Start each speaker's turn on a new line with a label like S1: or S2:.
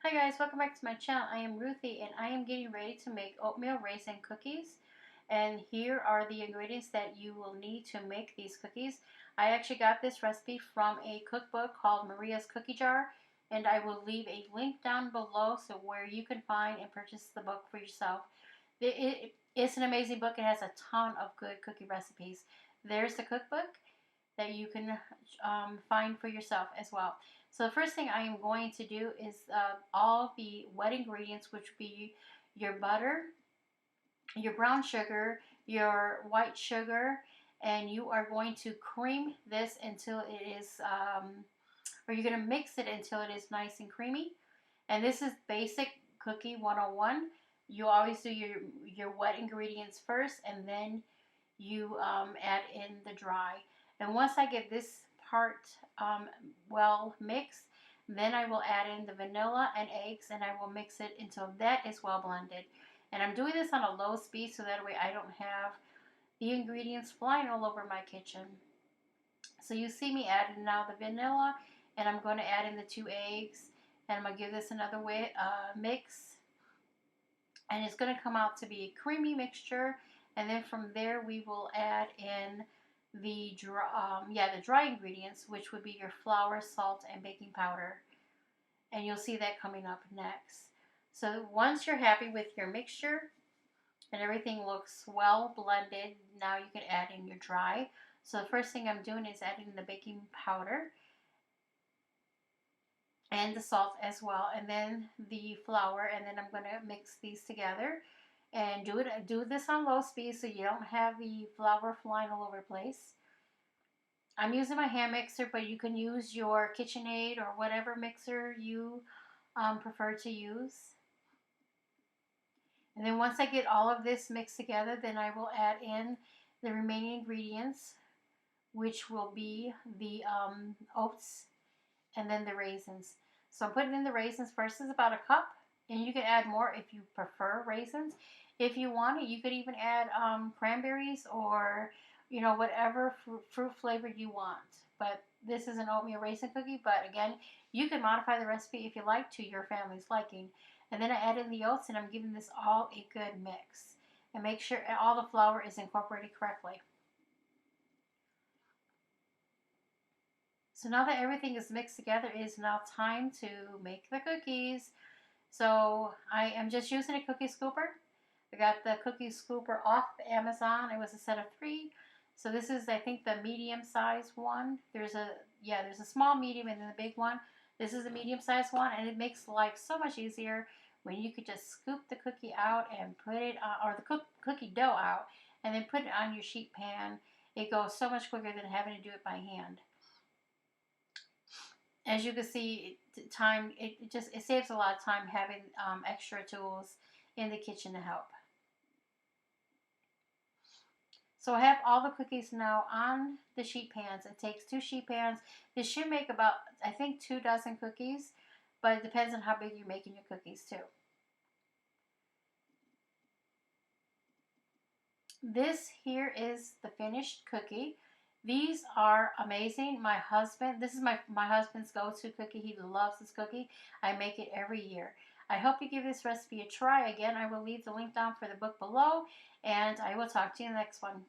S1: Hi guys, welcome back to my channel. I am Ruthie and I am getting ready to make oatmeal raisin cookies. And here are the ingredients that you will need to make these cookies. I actually got this recipe from a cookbook called Maria's Cookie Jar, and I will leave a link down below so where you can find and purchase the book for yourself. It's an amazing book. It has a ton of good cookie recipes. There's the cookbook that you can find for yourself as well. So the first thing I am going to do is all the wet ingredients, which would be your butter, your brown sugar, your white sugar, and you are going to cream this until it is, or you're going to mix it until it is nice and creamy. And this is basic cookie 101. You always do your wet ingredients first, and then you add in the dry. And once I get this part well mixed, then I will add in the vanilla and eggs, and I will mix it until that is well blended. And I'm doing this on a low speed so that way I don't have the ingredients flying all over my kitchen. So you see me adding now the vanilla, and I'm going to add in the 2 eggs, and I'm going to give this another mix, and it's going to come out to be a creamy mixture. And then from there we will add in the dry ingredients, which would be your flour, salt, and baking powder. And you'll see that coming up next. So once you're happy with your mixture and everything looks well blended, now you can add in your dry. So the first thing I'm doing is adding the baking powder and the salt as well, and then the flour, and then I'm going to mix these together. And do this on low speed so you don't have the flour flying all over the place. I'm using my hand mixer, but you can use your KitchenAid or whatever mixer you prefer to use. And then once I get all of this mixed together, then I will add in the remaining ingredients, which will be the oats and then the raisins. So I'm putting in the raisins first. It's about a cup, and you can add more if you prefer raisins. If you want it, you could even add cranberries or whatever fruit flavor you want. But this is an oatmeal raisin cookie. But again, you can modify the recipe if you like to your family's liking. And then I add in the oats, and I'm giving this all a good mix. And make sure all the flour is incorporated correctly. So now that everything is mixed together, it is now time to make the cookies. So I am just using a cookie scooper. I got the cookie scooper off Amazon. It was a set of 3. So this is, I think, the medium size one. There's a small, medium, and then the big one. This is a medium size one, and it makes life so much easier when you could just scoop the cookie out and put it on, or the cookie dough out, and then put it on your sheet pan. It goes so much quicker than having to do it by hand. As you can see, it saves a lot of time having extra tools in the kitchen to help. So I have all the cookies now on the sheet pans. It takes 2 sheet pans. This should make about, I think, 2 dozen cookies, but it depends on how big you're making your cookies too. This here is the finished cookie. These are amazing. This is my husband's go-to cookie. He loves this cookie. I make it every year. I hope you give this recipe a try. Again, I will leave the link down for the book below, and I will talk to you in the next one.